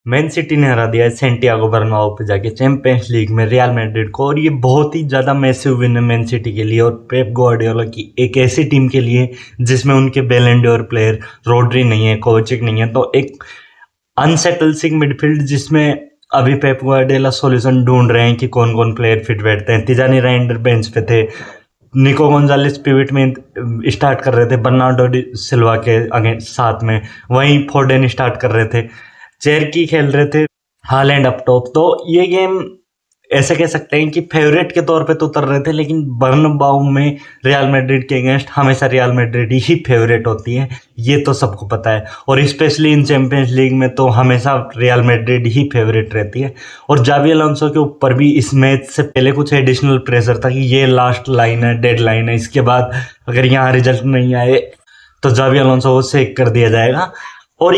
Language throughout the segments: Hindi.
मैन सिटी ने हरा दिया है सैंटियागो बर्नाब्यू पे जाके चैंपियंस लीग में रियल मैड्रिड को, और ये बहुत ही ज़्यादा मैसिव विन है मैन सिटी के लिए और पेप ग्वार्डियोला की एक ऐसी टीम के लिए जिसमें उनके बैलन डोर प्लेयर रोड्री नहीं है, कोवाचिक नहीं है, तो एक अनसेटल सी मिडफील्ड जिसमें अभी पेप ग्वार्डियोला सॉल्यूशन ढूंढ रहे हैं कि कौन कौन प्लेयर फिट बैठते हैं। तिजानी राइंडर बेंच पे थे, निको गोंजालेस पिवट में स्टार्ट कर रहे थे बर्नार्डो सिल्वा के अगेंस्ट साथ में, वहीं फोर्डेन स्टार्ट कर रहे थे, चेरकी खेल रहे थे, हालैंड अप टॉप। तो ये गेम ऐसे कह सकते हैं कि फेवरेट के तौर पे तो उतर रहे थे, लेकिन बर्नबाउ में रियल मैड्रिड के अगेंस्ट हमेशा रियल मैड्रिड ही फेवरेट होती है, ये तो सबको पता है। और स्पेशली इन चैंपियंस लीग में तो हमेशा रियल मैड्रिड ही फेवरेट रहती है। और जावी अलोंसो के ऊपर भी इस मैच से पहले कुछ एडिशनल प्रेशर था कि ये लास्ट लाइन है, डेड लाइन है, इसके बाद अगर यहाँ रिजल्ट नहीं आए तो जावी अलोंसो को सेक कर दिया जाएगा। और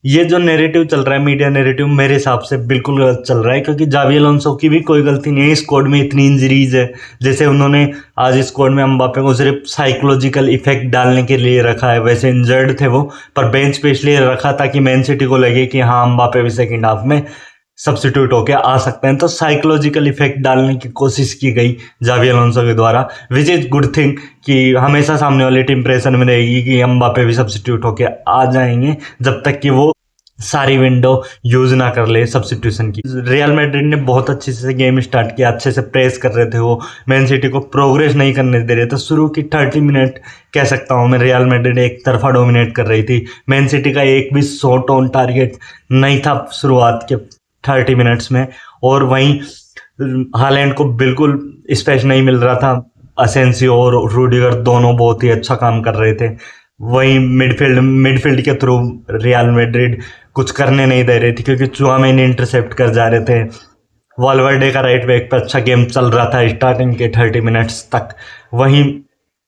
ये जो नैरेटिव चल रहा है, मीडिया नैरेटिव, मेरे हिसाब से बिल्कुल गलत चल रहा है, क्योंकि जावी अलोंसो की भी कोई गलती नहीं है। स्क्वाड में इतनी इंजरीज है, जैसे उन्होंने आज स्क्वाड में एम्बापे को सिर्फ साइकोलॉजिकल इफेक्ट डालने के लिए रखा है, वैसे इंजर्ड थे वो, पर बेंच पे इसलिए रखा ताकि मैन सिटी को लगे कि हाँ एम्बापे भी सेकेंड हाफ में सब्स्टिट्यूट होके आ सकते हैं। तो साइकोलॉजिकल इफेक्ट डालने की कोशिश की गई जावी अलोंसो के द्वारा, विच इज गुड थिंग कि हमेशा सामने वाली टीम प्रेशर में रहेगी कि एम्बापे भी सब्स्टिट्यूट होके आ जाएंगे जब तक कि वो सारी विंडो यूज ना कर ले सब्स्टिट्यूशन की। रियल मैड्रिड ने बहुत अच्छे से गेम स्टार्ट किया, अच्छे से प्रेस कर रहे थे, वो मैन सिटी को प्रोग्रेस नहीं करने दे रहे थे। शुरू की 30 मिनट कह सकता हूँ मैं, रियल मैड्रिड एक तरफा डोमिनेट कर रही थी। मैन सिटी का एक भी शॉट ऑन टारगेट नहीं था शुरुआत के 30 मिनट्स में, और वहीं हालैंड को बिल्कुल स्पेस नहीं मिल रहा था। असेंसियो और रूडिगर दोनों बहुत ही अच्छा काम कर रहे थे। वहीं मिडफील्ड के थ्रू रियल मैड्रिड कुछ करने नहीं दे रही थी, क्योंकि चुआमेनी इंटरसेप्ट कर जा रहे थे। वाल्वर्डे का राइट बैक पे अच्छा गेम चल रहा था स्टार्टिंग के 30 मिनट्स तक। वहीं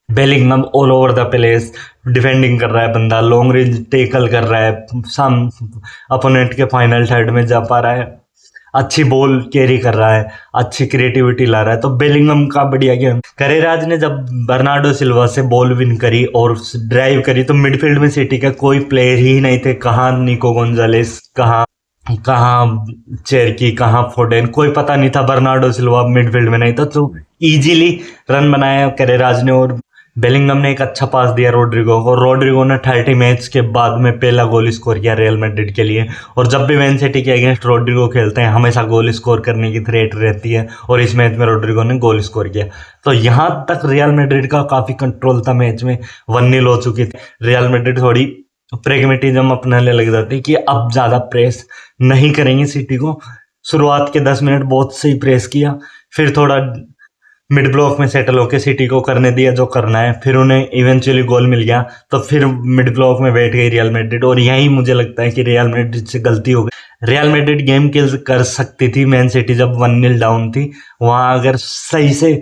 Bellingham all over the place defending कर रहा है बंदा, लॉन्ग रेंज टेकल कर रहा है, साम अपोनेंट के फाइनल थर्ड में जा पा रहा है, अच्छी बॉल कैरी कर रहा है, अच्छी क्रिएटिविटी ला रहा है। तो बेलिंगम का बढ़िया गेम। करेराज ने जब बर्नार्डो सिल्वा से बॉल विन करी और ड्राइव करी तो मिडफील्ड में सिटी का कोई प्लेयर ही नहीं थे। कहाँ निको गोंजालेस, कहाँ चेरकी, कहाँ फोर्डेन, कोई पता नहीं था। बर्नार्डो सिल्वा मिडफील्ड में नहीं था, तो इजीली रन बनाया करेराज ने। और बेलिंगम ने एक अच्छा पास दिया रोड्रिगो को। रोड्रिगो ने 30 मैच के बाद में पहला गोल स्कोर किया रियल मैड्रिड के लिए। और जब भी मैन सिटी के अगेंस्ट रोड्रिगो खेलते हैं हमेशा गोल स्कोर करने की थ्रेट रहती है, और इस मैच में रोड्रिगो ने गोल स्कोर किया। तो यहाँ तक रियल मैड्रिड का काफ़ी कंट्रोल था, मैच में 1-0 हो चुकी थी। रियल मैड्रिड थोड़ी प्रेगमेटिज्म अपनाने लग जाती है कि अब ज़्यादा प्रेस नहीं करेंगे सिटी को। शुरुआत के 10 मिनट बहुत सही प्रेस किया, फिर थोड़ा मिड ब्लॉक में सेटल होकर सिटी को करने दिया जो करना है, फिर उन्हें इवेंचुअली गोल मिल गया, तो फिर मिड ब्लॉक में बैठ गई रियल मैड्रिड। और यही मुझे लगता है कि रियल मैड्रिड से गलती हो गई। रियल मैड्रिड गेम किल कर सकती थी, मैन सिटी जब 1-0 डाउन थी, वहाँ अगर सही से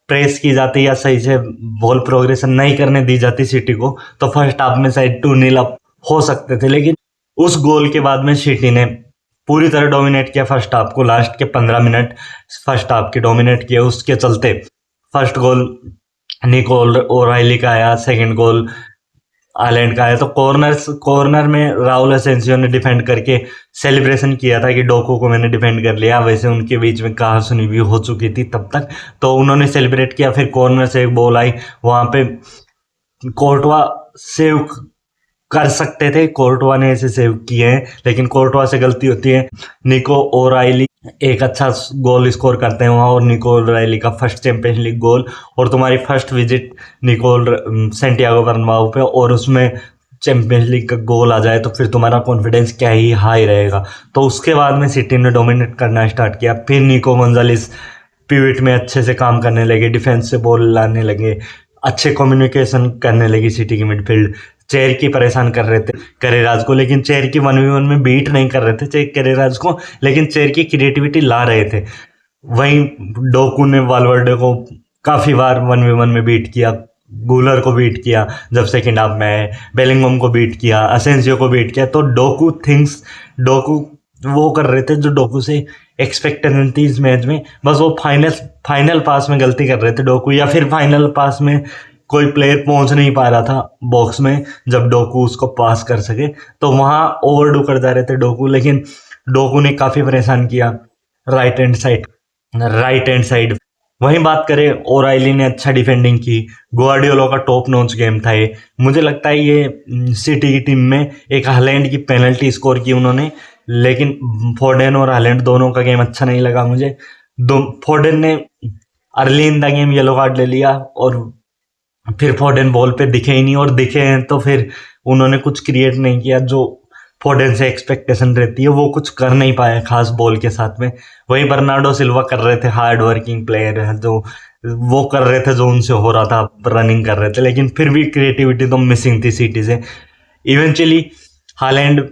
प्रेस की जाती या सही से बॉल प्रोग्रेशन नहीं करने दी जाती सिटी को, तो फर्स्ट हाफ में शायद 2-0 अप हो सकते थे। लेकिन उस गोल के बाद में सिटी ने पूरी तरह डोमिनेट किया फर्स्ट हाफ को। लास्ट के 15 मिनट फर्स्ट हाफ के डोमिनेट किया, उसके चलते फर्स्ट गोल निको ओराइली का आया, सेकंड गोल हालैंड का आया। तो कॉर्नर में राउल असेंसियो ने डिफेंड करके सेलिब्रेशन किया था कि डोकू को मैंने डिफेंड कर लिया। वैसे उनके बीच में कहा सुनी भी हो चुकी थी तब तक, तो उन्होंने सेलिब्रेट किया। फिर कॉर्नर से एक बॉल आई, वहाँ पे कोर्टवा सेव कर सकते थे, कोर्टवा ने ऐसे सेव किए हैं, लेकिन कोर्टवा से गलती होती है। निको ओराइली एक अच्छा गोल स्कोर करते हैं वहाँ, और निको ओराइली का फर्स्ट चैंपियंस लीग गोल, और तुम्हारी फर्स्ट विजिट सैंटियागो बर्नाब्यू पे, और उसमें चैंपियंस लीग का गोल आ जाए तो फिर तुम्हारा कॉन्फिडेंस क्या ही हाई रहेगा। तो उसके बाद में सिटी ने डोमिनेट करना स्टार्ट किया। फिर निको गोंजालेस पिवट में अच्छे से काम करने लगे, डिफेंस से बॉल लाने लगे, अच्छे कम्युनिकेशन करने लगी सिटी की मिडफील्ड। चेरकी परेशान कर रहे थे करेराज को, लेकिन चेरकी 1v1 में बीट नहीं कर रहे थे करेराज को, लेकिन चेरकी क्रिएटिविटी ला रहे थे। वहीं डोकू ने वाल्वर्डे को काफ़ी बार 1v1 में बीट किया, गूलर को बीट किया जब सेकेंड हाफ में आए, बेलिंगम को बीट किया, असेंसियो को बीट किया। तो डोकू वो कर रहे थे जो डोकू से एक्सपेक्टेशन थी इस मैच में। बस वो फाइनल पास में गलती कर रहे थे डोकू, या फिर फाइनल पास में कोई प्लेयर पहुंच नहीं पा रहा था बॉक्स में जब डोकू उसको पास कर सके, तो वहां ओवरडू कर जा रहे थे डोकू, लेकिन डोकू ने काफी परेशान किया राइट हैंड साइड। वहीं बात करें, ओराइली ने अच्छा डिफेंडिंग की, गुआर्डियोला का टॉप नॉच गेम था ये। मुझे लगता है ये सिटी की टीम में एक हालैंड की पेनल्टी स्कोर की उन्होंने, लेकिन फोर्डेन और हालैंड दोनों का गेम अच्छा नहीं लगा मुझे। फोर्डेन ने early in the game yellow card ले लिया और फिर फोर्डेन बॉल पे दिखे ही नहीं, और दिखे हैं तो फिर उन्होंने कुछ क्रिएट नहीं किया जो फोर्डेन से एक्सपेक्टेशन रहती है, वो कुछ कर नहीं पाए खास बॉल के साथ में। वहीं बर्नार्डो सिल्वा कर रहे थे, हार्ड वर्किंग प्लेयर है जो वो कर रहे थे जो उनसे हो रहा था, रनिंग कर रहे थे, लेकिन फिर भी क्रिएटिविटी तो मिसिंग थी सिटी से। इवेंचुअली हालैंड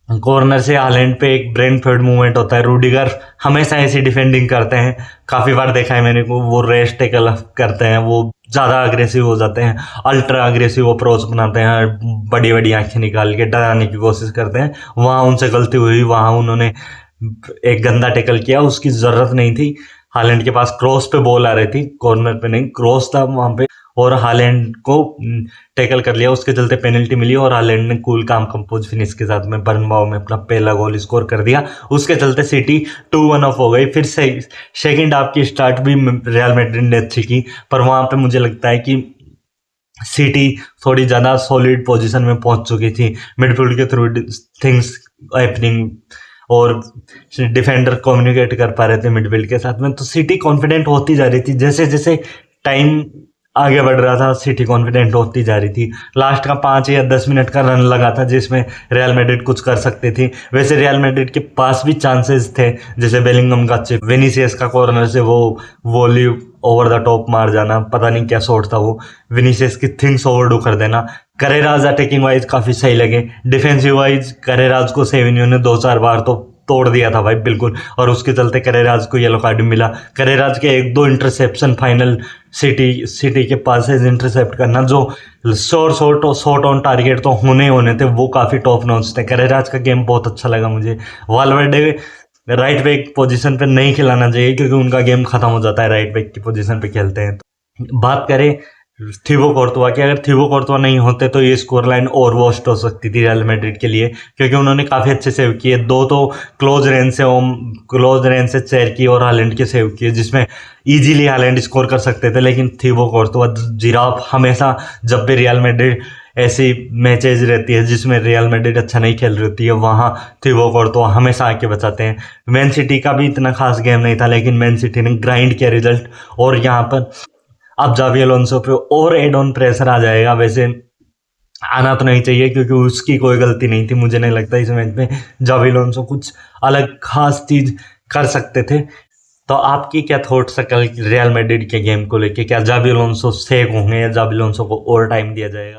कॉर्नर से हालैंड पे एक ब्रेनफोर्ड मूवमेंट होता है, रूडिगर हमेशा ऐसी डिफेंडिंग करते हैं, काफ़ी बार देखा है मैंने को, वो रेस टेकल करते हैं, वो ज़्यादा अग्रेसिव हो जाते हैं, अल्ट्रा अग्रेसिव अप्रोच बनाते हैं, बड़ी बड़ी आंखें निकाल के डराने की कोशिश करते हैं। वहाँ उनसे गलती हुई, वहाँ उन्होंने एक गंदा टेकल किया, उसकी ज़रूरत नहीं थी। हालैंड के पास क्रॉस पे बॉल आ रही थी, कॉर्नर पे नहीं, क्रॉस था वहाँ पे, और हालैंड को टैकल कर लिया, उसके चलते पेनल्टी मिली और हालैंड ने कूल काम कंपोज फिनिश के साथ में बर्नबाउ में अपना पहला गोल स्कोर कर दिया। उसके चलते सिटी 2-1 ऑफ हो गई। फिर सेकंड हाफ की स्टार्ट भी रियल मैड्रिड ने अच्छी की, पर वहाँ पे मुझे लगता है कि सिटी थोड़ी ज़्यादा सॉलिड पोजीशन में पहुंच चुकी थी, मिडफील्ड के थ्रू थिंग्स हैपनिंग, और डिफेंडर कम्युनिकेट कर पा रहे थे मिडफील्ड के साथ में, तो सिटी कॉन्फिडेंट होती जा रही थी। जैसे जैसे टाइम आगे बढ़ रहा था सिटी कॉन्फिडेंट होती जा रही थी। लास्ट का 5 या 10 मिनट का रन लगा था जिसमें रियल मैड्रिड कुछ कर सकती थी। वैसे रियल मैड्रिड के पास भी चांसेस थे, जैसे बेलिंगम का चिप, विनीसियस का कॉर्नर से वो वॉली ओवर द टॉप मार जाना, पता नहीं क्या शॉट था वो, विनीसियस की थिंग्स ओवरडू कर देना। करेराज अटैकिंग वाइज काफ़ी सही लगे, डिफेंसिव वाइज करेराज को सेविनियो ने 2-4 बार तो तोड़ दिया था भाई बिल्कुल, और उसके चलते करेराज को येलो कार्ड मिला। करेराज के 1-2 इंटरसेप्शन फाइनल सिटी के पास इंटरसेप्ट करना, जो शॉट ऑन टारगेट तो होने थे, वो काफ़ी टॉप नॉच थे। करेराज का गेम बहुत अच्छा लगा मुझे। वाल्वर्डे राइट बैक पोजीशन पे नहीं खिलाना चाहिए क्योंकि उनका गेम खत्म हो जाता है राइट बैक की पोजीशन पे खेलते हैं। तो बात करें थीबो कोर्तुआ की, अगर थीबो कोर्तुआ नहीं होते तो ये स्कोर लाइन और वर्स्ट हो सकती थी रियल मैड्रिड के लिए, क्योंकि उन्होंने काफ़ी अच्छे सेव किए। 2 तो क्लोज रेंज से चेर की और हालैंड के सेव किए, जिसमें इजीली हालैंड स्कोर कर सकते थे, लेकिन थीबो कोर्तुआ जिराफ हमेशा जब भी रियल मैड्रिड ऐसी मैचेज रहती है जिसमें रियल मैड्रिड अच्छा नहीं खेल रही होती है, वहाँ थीबो कोर्तुआ हमेशा आके बचाते हैं। मैन सिटी का भी इतना खास गेम नहीं था, लेकिन मैन सिटी ने ग्राइंड किया रिजल्ट, और यहाँ पर अब जावी अलोंसो पे और एड ऑन प्रेशर आ जाएगा। वैसे आना तो नहीं चाहिए क्योंकि उसकी कोई गलती नहीं थी, मुझे नहीं लगता इस मैच में जावी अलोंसो कुछ अलग खास चीज़ कर सकते थे। तो आपकी क्या थॉट्स है कल रियल मैड्रिड के गेम को लेके? क्या जावी अलोंसो सेफ होंगे या जावी अलोंसो को और टाइम दिया जाएगा?